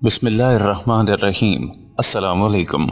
बिस्मिल्लाहिर्रहमानिर्रहीम। अस्सलाम वालेकुम।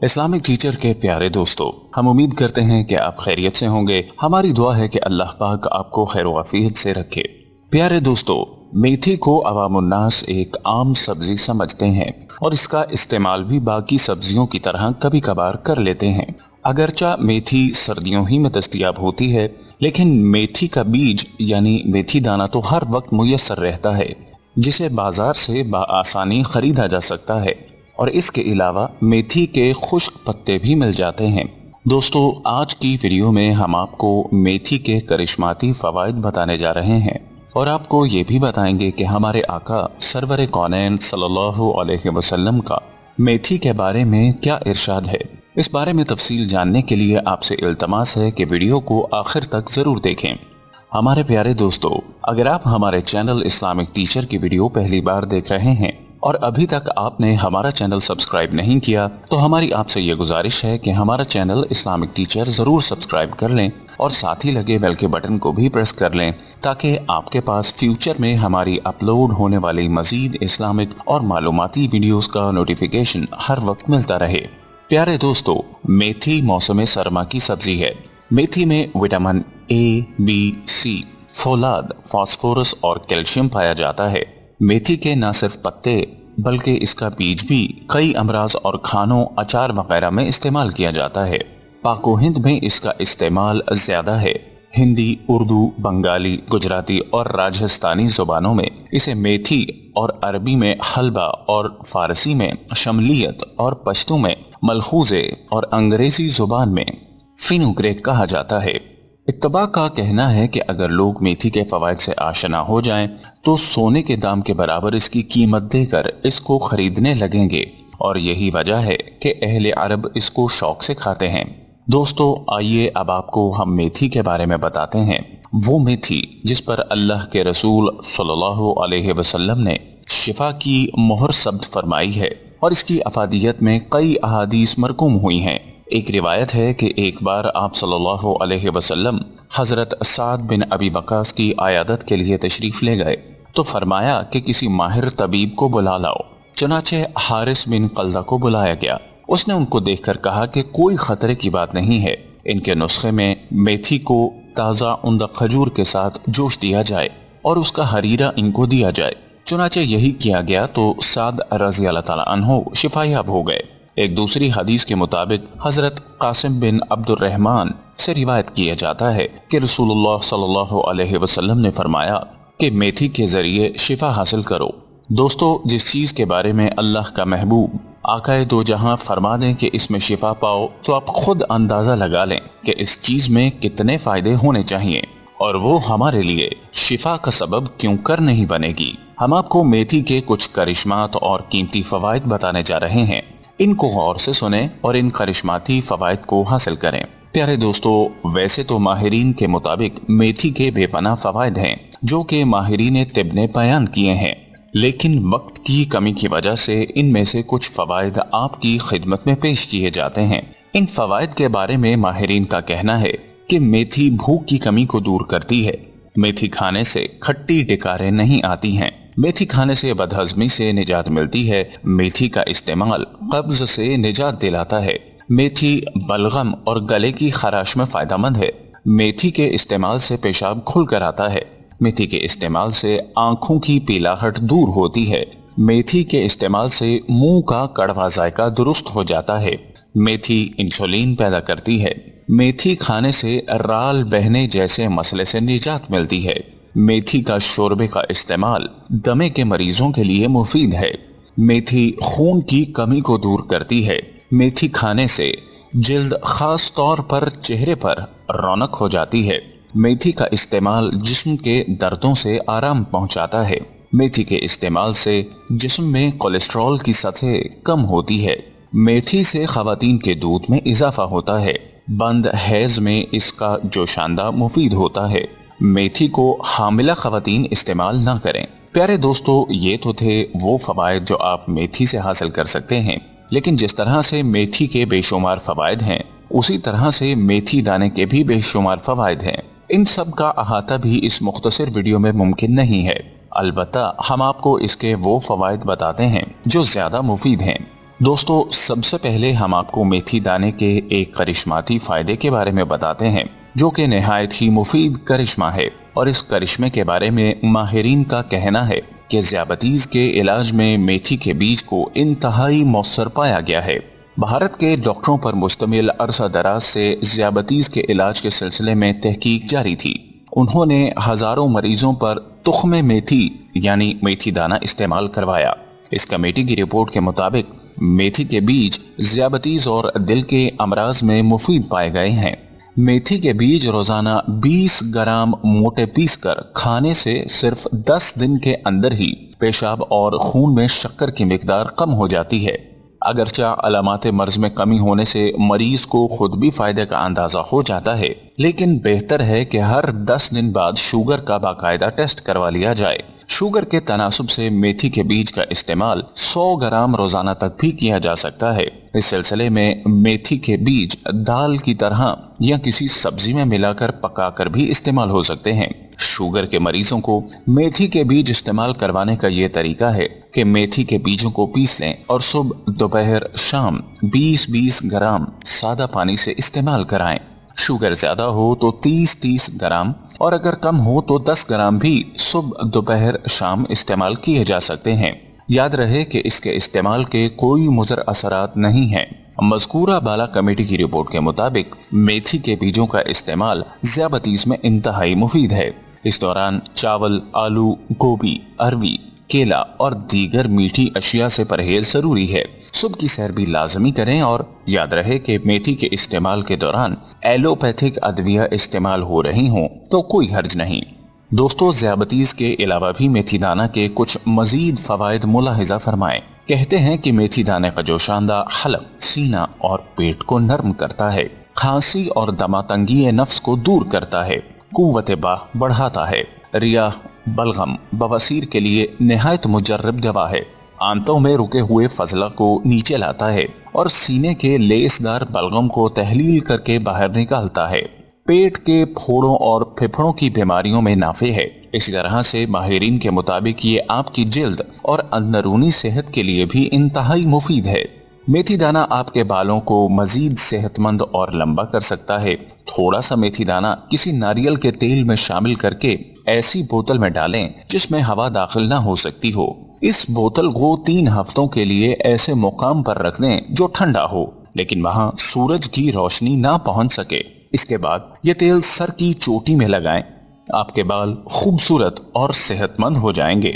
इस्लामिक टीचर के प्यारे दोस्तों, हम उम्मीद करते हैं कि आप खैरियत से होंगे। हमारी दुआ है कि अल्लाह पाक आपको खैर वाफियत से रखे। प्यारे दोस्तों, मेथी को अवामुन्नास एक आम सब्जी समझते हैं और इसका इस्तेमाल भी बाकी सब्जियों की तरह कभी कभार कर लेते हैं। अगरचा मेथी सर्दियों ही में दस्तयाब होती है, लेकिन मेथी का बीज यानी मेथी दाना तो हर वक्त मुयस्सर रहता है, जिसे बाजार से आसानी खरीदा जा सकता है। और इसके अलावा मेथी के खुश्क पत्ते भी मिल जाते हैं। दोस्तों, आज की वीडियो में हम आपको मेथी के करिश्माती फवाइद बताने जा रहे हैं और आपको ये भी बताएंगे कि हमारे आका सरवर कौनैन सल्लल्लाहु अलैहि वसल्लम का मेथी के बारे में क्या इरशाद है। इस बारे में तफसील जानने के लिए आपसे इल्तमास है कि वीडियो को आखिर तक जरूर देखें। हमारे प्यारे दोस्तों, अगर आप हमारे चैनल इस्लामिक टीचर की वीडियो पहली बार देख रहे हैं और अभी तक आपने हमारा चैनल सब्सक्राइब नहीं किया, तो हमारी आपसे ये गुजारिश है कि हमारा चैनल इस्लामिक टीचर जरूर सब्सक्राइब कर लें और साथ ही लगे बेल के बटन को भी प्रेस कर लें, ताकि आपके पास फ्यूचर में हमारी अपलोड होने वाली मजीद इस्लामिक और मालूमाती वीडियोस का नोटिफिकेशन हर वक्त मिलता रहे। प्यारे दोस्तों, मेथी मौसम सरमा की सब्जी है। मेथी में विटामिन ए, बी, सी, फोलाद, फास्फोरस और कैल्शियम पाया जाता है। मेथी के न सिर्फ पत्ते बल्कि इसका बीज भी कई अमराज और खानों, अचार वगैरह में इस्तेमाल किया जाता है। पाको हिंद में इसका इस्तेमाल ज्यादा है। हिंदी, उर्दू, बंगाली, गुजराती और राजस्थानी जुबानों में इसे मेथी और अरबी में हलवा और फारसी में शमलियत और पश्तो में मलखूजे और अंग्रेजी जुबान में फेनुग्रेक कहा जाता है। इत्तबा का कहना है कि अगर लोग मेथी के फवाइद से आशना हो जाएं, तो सोने के दाम के बराबर इसकी कीमत देकर इसको खरीदने लगेंगे और यही वजह है कि अहले अरब इसको शौक से खाते हैं। दोस्तों, आइए अब आपको हम मेथी के बारे में बताते हैं। वो मेथी जिस पर अल्लाह के रसूल सल्लल्लाहु अलैहि वसल्लम ने शिफा की मोहर सब्त फरमाई है और इसकी अफादियत में कई अहादीस मरकूम हुई हैं। एक रिवायत है कि एक बार आप सल्लल्लाहु अलैहि वसल्लम हजरत साद बिन अबी वकास की आयादत के लिए तशरीफ ले गए, तो फरमाया कि किसी माहिर तबीब को बुला लाओ। चुनाचे हारिस बिन कल्दा को बुलाया गया। उसने उनको देखकर कहा कि कोई खतरे की बात नहीं है, इनके नुस्खे में मेथी को ताज़ा उम्दा खजूर के साथ जोश दिया जाए और उसका हरीरा इनको दिया जाए। चुनाचे यही किया गया तो साद रज़ी अल्लाह ताला अन्हु शिफायाब हो गए। एक दूसरी हदीस के मुताबिक हजरत कासिम बिन अब्दुर्रहमान से रिवायत किया जाता है कि रसूलुल्लाह सल्लल्लाहु अलैहि वसल्लम ने फरमाया कि मेथी के जरिए शिफा हासिल करो। दोस्तों, जिस चीज के बारे में अल्लाह का महबूब आकाए दो जहां फरमा दें कि इसमें शिफा पाओ, तो आप खुद अंदाजा लगा लें कि इस चीज में कितने फायदे होने चाहिए और वो हमारे लिए शिफा का सबब क्यों कर नहीं बनेगी। हम आपको मेथी के कुछ करिश्मात और कीमती फवाइद बताने जा रहे हैं। इनको गौर से सुने और इन करिश्माती फवाइद को हासिल करें। प्यारे दोस्तों, वैसे तो माहिरीन के मुताबिक मेथी के बेपनाह फवाइद हैं जो कि माहिरीन तिब ने बयान किए हैं, लेकिन वक्त की कमी की वजह से इनमें से कुछ फवाइद आपकी खिदमत में पेश किए जाते हैं। इन फवाइद के बारे में माहिरीन का कहना है कि मेथी भूख की कमी को दूर करती है। मेथी खाने से खट्टी डिकारें नहीं आती हैं। मेथी खाने से बदहजमी से निजात मिलती है। मेथी का इस्तेमाल कब्ज से निजात दिलाता है। मेथी बलगम और गले की खराश में फायदेमंद है। मेथी के इस्तेमाल से पेशाब खुल कर आता है। मेथी के इस्तेमाल से आंखों की पीलाहट दूर होती है। मेथी के इस्तेमाल से मुंह का कड़वा जायका दुरुस्त हो जाता है। मेथी इंसुलिन पैदा करती है। मेथी खाने से राल बहने जैसे मसले से निजात मिलती है। मेथी का शोरबे का इस्तेमाल दमे के मरीजों के लिए मुफीद है। मेथी खून की कमी को दूर करती है। मेथी खाने से जिल्द खास तौर पर चेहरे पर रौनक हो जाती है। मेथी का इस्तेमाल जिस्म के दर्दों से आराम पहुंचाता है। मेथी के इस्तेमाल से जिस्म में कोलेस्ट्रॉल की सतह कम होती है। मेथी से खवातीन के दूध में इजाफा होता है। बंद हैज में इसका जोशांदा मुफीद होता है। मेथी को हामिला खवातीन इस्तेमाल ना करें। प्यारे दोस्तों, ये तो थे वो फवाइद जो आप मेथी से हासिल कर सकते हैं, लेकिन जिस तरह से मेथी के बेशुमार फवाइद हैं, उसी तरह से मेथी दाने के भी बेशुमार फवाइद हैं। इन सब का अहाता भी इस मुख्तसर वीडियो में मुमकिन नहीं है। البتہ ہم آپ کو اس کے وہ فوائد بتاتے ہیں جو زیادہ مفید ہیں۔ دوستو، سب سے پہلے ہم آپ کو میتھی دانے کے ایک کرشماتی فائدے کے بارے میں بتاتے ہیں جو کہ نہایت ہی مفید کرشمہ ہے، اور اس کرشمے کے بارے میں ماہرین کا کہنا ہے کہ ذیابیطس کے علاج میں میتھی کے بیج کو انتہائی مؤثر پایا گیا ہے۔ بھارت کے ڈاکٹروں پر مشتمل عرصہ دراز سے ذیابیطس کے علاج کے سلسلے میں تحقیق جاری تھی۔ انہوں نے ہزاروں مریضوں پر تخم میتھی یعنی میتھی دانہ استعمال کروایا۔ اس کمیٹی کی رپورٹ کے مطابق میتھی کے بیج ذیابیطس اور دل کے امراض میں مفید پائے گئے ہیں۔ میتھی کے بیج روزانہ 20 گرام موٹے پیس کر کھانے سے صرف 10 دن کے اندر ہی پیشاب اور خون میں شکر کی مقدار کم ہو جاتی ہے۔ اگرچہ علامات مرض میں کمی ہونے سے مریض کو خود بھی فائدے کا اندازہ ہو جاتا ہے، لیکن بہتر ہے کہ ہر 10 دن بعد شوگر کا باقاعدہ ٹیسٹ کروا لیا جائے۔ شوگر کے تناسب سے میتھی کے بیج کا استعمال 100 گرام روزانہ تک بھی کیا جا سکتا ہے۔ اس سلسلے میں میتھی کے بیج دال کی طرح یا کسی سبزی میں ملا کر پکا کر بھی استعمال ہو سکتے ہیں۔ شوگر کے مریضوں کو میتھی کے بیج استعمال کروانے کا یہ طریقہ ہے کہ میتھی کے بیجوں کو پیس لیں اور صبح، دوپہر، شام 20-20 گرام سادہ پانی سے استعمال کرائیں۔ شوگر زیادہ ہو تو 30-30 گرام اور اگر کم ہو تو 10 گرام بھی صبح، دوپہر، شام استعمال کیے جا سکتے ہیں۔ یاد رہے کہ اس کے استعمال کے کوئی مضر اثرات نہیں ہیں۔ مذکورہ بالا کمیٹی کی رپورٹ کے مطابق میتھی کے بیجوں کا استعمال ذیابیطس میں انتہائی مفید ہے۔ اس دوران چاول، آلو، گوبھی، اروی، کیلا اور دیگر میٹھی اشیاء سے پرہیز ضروری ہے۔ صبح کی سیر بھی لازمی کریں اور یاد رہے کہ میتھی کے استعمال کے دوران ایلوپیتھک ادویہ استعمال ہو رہی ہوں تو کوئی حرج نہیں۔ دوستو، ذیابیطس کے علاوہ بھی میتھی دانہ کے کچھ مزید فوائد ملاحظہ فرمائیں۔ کہتے ہیں کہ میتھی دانے کا جوشاندہ حلق سینہ اور پیٹ کو نرم کرتا ہے، کھانسی اور دمہ تنگی نفس کو دور کرتا ہے، قوت باہ بڑھاتا ہے، ریاح، بلغم، بواسیر کے لیے نہایت مجرب دوا ہے، آنتوں میں رکے ہوئے فضلہ کو نیچے لاتا ہے اور سینے کے لیس دار بلغم کو تحلیل کر کے باہر نکالتا ہے، پیٹ کے پھوڑوں اور پھپھڑوں کی بیماریوں میں نافع ہے۔ اسی طرح سے ماہرین کے مطابق یہ آپ کی جلد اور اندرونی صحت کے لیے بھی انتہائی مفید ہے۔ میتھی دانہ آپ کے بالوں کو مزید صحت مند اور لمبا کر سکتا ہے۔ تھوڑا سا میتھی دانہ کسی ناریل کے تیل میں شامل کر کے ایسی بوتل میں ڈالیں جس میں ہوا داخل نہ ہو سکتی ہو۔ اس بوتل کو 3 ہفتوں کے لیے ایسے مقام پر رکھ دیں جو ٹھنڈا ہو لیکن وہاں سورج کی روشنی نہ پہنچ سکے۔ اس کے بعد یہ تیل سر کی چوٹی میں لگائیں، آپ کے بال خوبصورت اور صحت مند ہو جائیں گے۔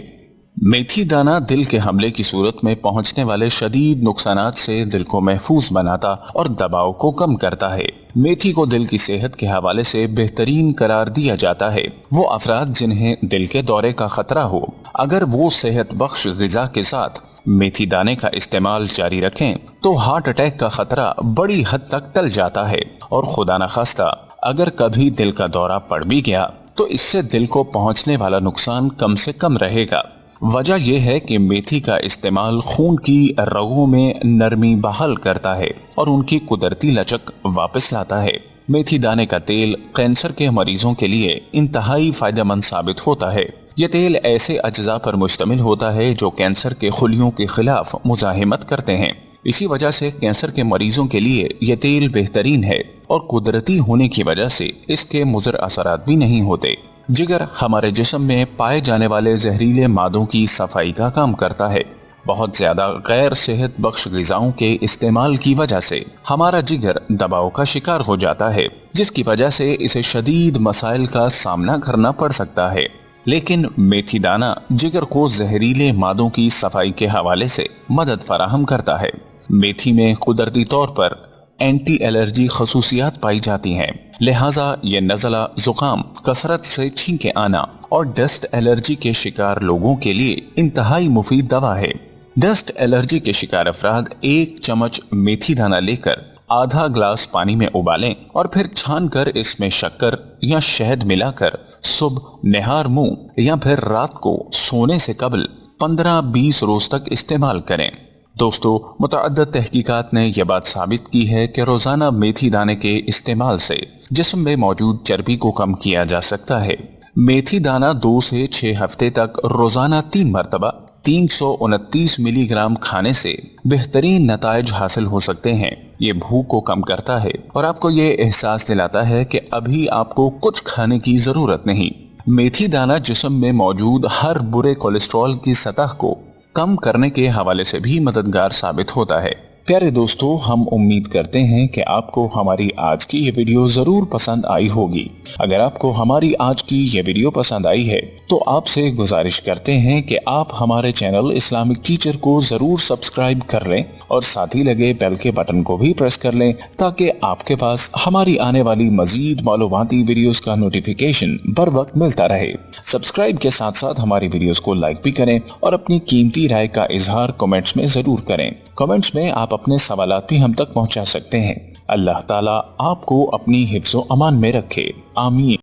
میتھی دانہ دل کے حملے کی صورت میں پہنچنے والے شدید نقصانات سے دل کو محفوظ بناتا اور دباؤ کو کم کرتا ہے۔ میتھی کو دل کی صحت کے حوالے سے بہترین قرار دیا جاتا ہے۔ وہ افراد جنہیں دل کے دورے کا خطرہ ہو، اگر وہ صحت بخش غذا کے ساتھ میتھی دانے کا استعمال جاری رکھیں تو ہارٹ اٹیک کا خطرہ بڑی حد تک ٹل جاتا ہے، اور خدا نخواستہ اگر کبھی دل کا دورہ پڑ بھی گیا تو اس سے دل کو پہنچنے والا نقصان کم سے کم رہے گا۔ وجہ یہ ہے کہ میتھی کا استعمال خون کی رگوں میں نرمی بحال کرتا ہے اور ان کی قدرتی لچک واپس لاتا ہے۔ میتھی دانے کا تیل کینسر کے مریضوں کے لیے انتہائی فائدہ مند ثابت ہوتا ہے۔ یہ تیل ایسے اجزاء پر مشتمل ہوتا ہے جو کینسر کے خلیوں کے خلاف مزاحمت کرتے ہیں۔ اسی وجہ سے کینسر کے مریضوں کے لیے یہ تیل بہترین ہے، اور قدرتی ہونے کی وجہ سے اس کے مضر اثرات بھی نہیں ہوتے۔ جگر ہمارے جسم میں پائے جانے والے زہریلے مادوں کی صفائی کا کام کرتا ہے۔ بہت زیادہ غیر صحت بخش غذاؤں کے استعمال کی وجہ سے ہمارا جگر دباؤ کا شکار ہو جاتا ہے، جس کی وجہ سے اسے شدید مسائل کا سامنا کرنا پڑ سکتا ہے۔ لیکن میتھی دانہ جگر کو زہریلے مادوں کی صفائی کے حوالے سے مدد فراہم کرتا ہے۔ میتھی میں قدرتی طور پر اینٹی الرجی خصوصیات پائی جاتی ہیں، لہٰذا یہ نزلہ، زکام، کثرت سے چھینکیں آنا اور ڈسٹ الرجی کے شکار لوگوں کے لیے انتہائی مفید دوا ہے۔ ڈسٹ الرجی کے شکار افراد 1 چمچ میتھی دانہ لے کر آدھا گلاس پانی میں ابالیں اور پھر چھان کر اس میں شکر یا شہد ملا کر صبح، نہار منہ یا پھر رات کو سونے سے قبل 15-20 روز تک استعمال کریں۔ دوستو، متعدد تحقیقات نے یہ بات ثابت کی ہے کہ روزانہ میتھی دانے کے استعمال سے جسم میں موجود چربی کو کم کیا جا سکتا ہے۔ मेथी दाना 2 से 6 हफ्ते तक रोजाना 3 मरतबा 329 मिलीग्राम खाने से बेहतरीन नताइज हासिल हो सकते हैं। ये भूख को कम करता है और आपको ये एहसास दिलाता है कि अभी आपको कुछ खाने की जरूरत नहीं। मेथी दाना जिस्म में मौजूद हर बुरे कोलेस्ट्रॉल की सतह को कम करने के हवाले से भी मददगार साबित होता है। प्यारे दोस्तों, हम उम्मीद करते हैं कि आपको हमारी आज की ये वीडियो जरूर पसंद आई होगी। अगर आपको हमारी आज की ये वीडियो पसंद आई है तो आपसे गुजारिश करते हैं कि आप हमारे चैनल इस्लामिक टीचर को जरूर सब्सक्राइब कर लें और साथ ही लगे बेल के बटन को भी प्रेस कर लें ताकि आपके पास हमारी आने वाली मजीद मालूमाती वीडियोस का नोटिफिकेशन बर वक्त मिलता रहे। सब्सक्राइब के साथ साथ हमारी वीडियोस को लाइक भी करें और अपनी कीमती राय का इजहार कमेंट्स में जरूर करें। कमेंट्स में आप अपने सवालात भी हम तक पहुंचा सकते हैं। अल्लाह ताला आपको अपनी हिफ्ज़ो अमान में रखे। आमीन।